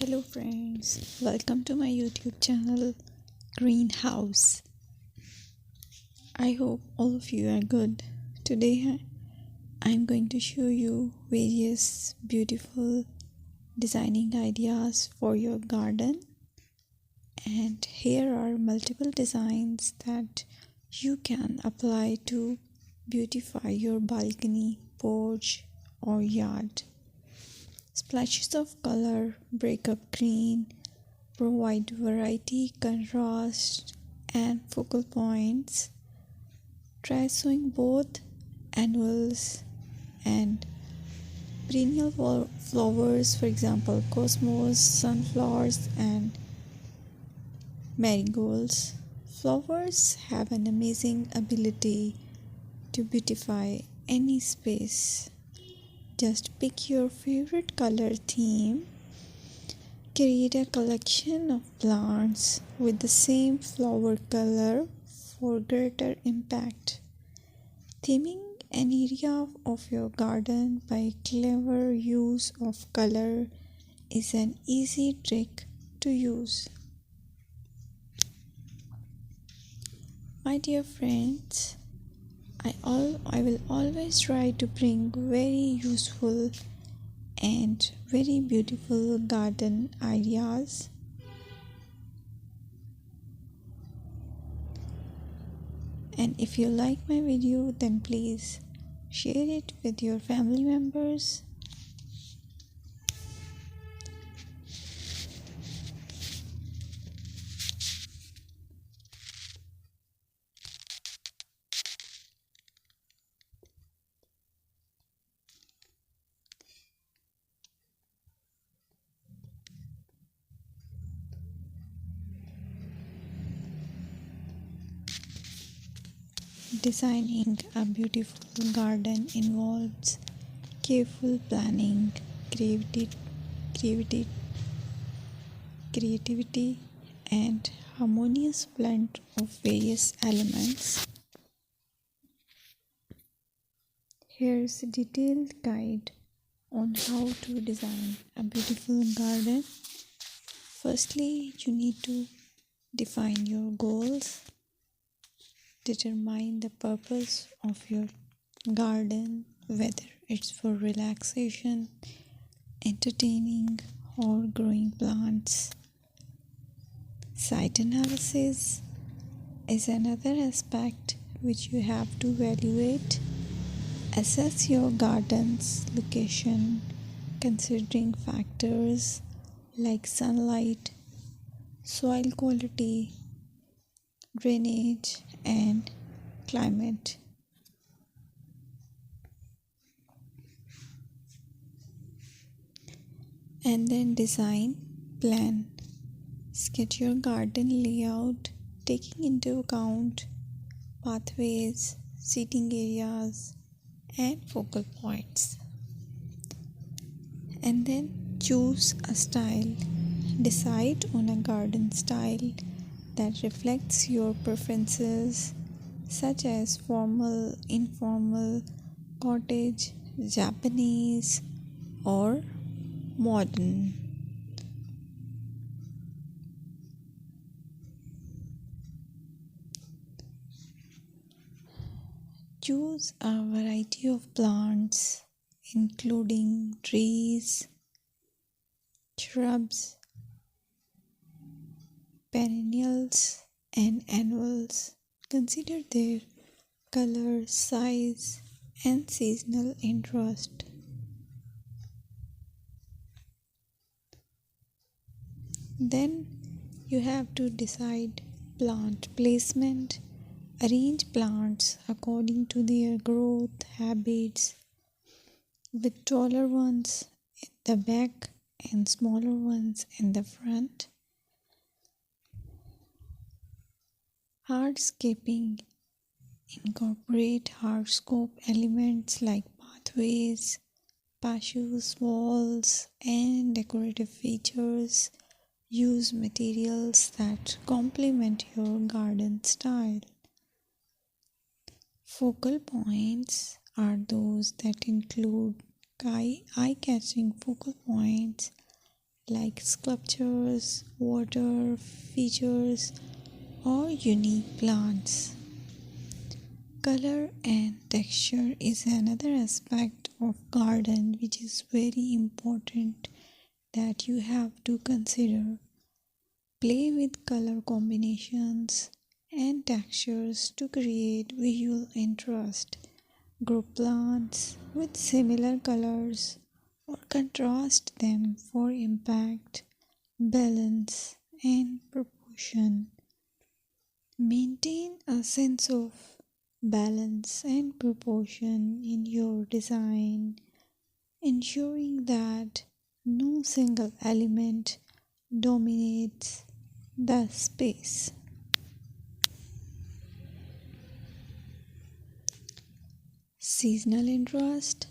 Hello friends, welcome to my YouTube channel Greenhouse. I hope all of you are good. Today I'm going to show you various beautiful designing ideas for your garden, and here are multiple designs that you can apply to beautify your balcony, porch or yard. Splashes of color break up green, provide variety, contrast, and focal points. Try sowing both annuals and perennial flowers, for example, cosmos, sunflowers, and marigolds. Flowers have an amazing ability to beautify any space. Just pick your favorite color theme. Create a collection of plants with the same flower color for greater impact. Theming an area of your garden by clever use of color is an easy trick to use. My dear friends, I will always try to bring very useful and very beautiful garden ideas. And if you like my video, then please share it with your family members. Designing a beautiful garden involves careful planning, creativity, creativity, and harmonious blend of various elements. Here's a detailed guide on how to design a beautiful garden. Firstly, you need to define your goals. Determine the purpose of your garden, whether it's for relaxation, entertaining, or growing plants. Site analysis is another aspect which you have to evaluate. Assess your garden's location, considering factors like sunlight, soil quality, drainage, and climate. And then design plan. Sketch your garden layout, taking into account pathways, seating areas, and focal points. And then choose a style. Decide on a garden style that reflects your preferences, such as formal, informal, cottage, Japanese, or modern. Choose a variety of plants, including trees, shrubs, perennials, and annuals. Consider their color, size, and seasonal interest. Then you have to decide plant placement. Arrange plants according to their growth habits, with taller ones in the back and smaller ones in the front. Hardscaping. Incorporate hardscape elements like pathways, patios, walls, and decorative features. Use materials that complement your garden style. Focal points are those that include eye-catching focal points like sculptures, water features, or unique plants. Color and texture is another aspect of garden which is very important that you have to consider. Play with color combinations and textures to create visual interest. Group plants with similar colors or contrast them for impact, balance, and proportion. Maintain a sense of balance and proportion in your design, ensuring that no single element dominates the space. Seasonal interest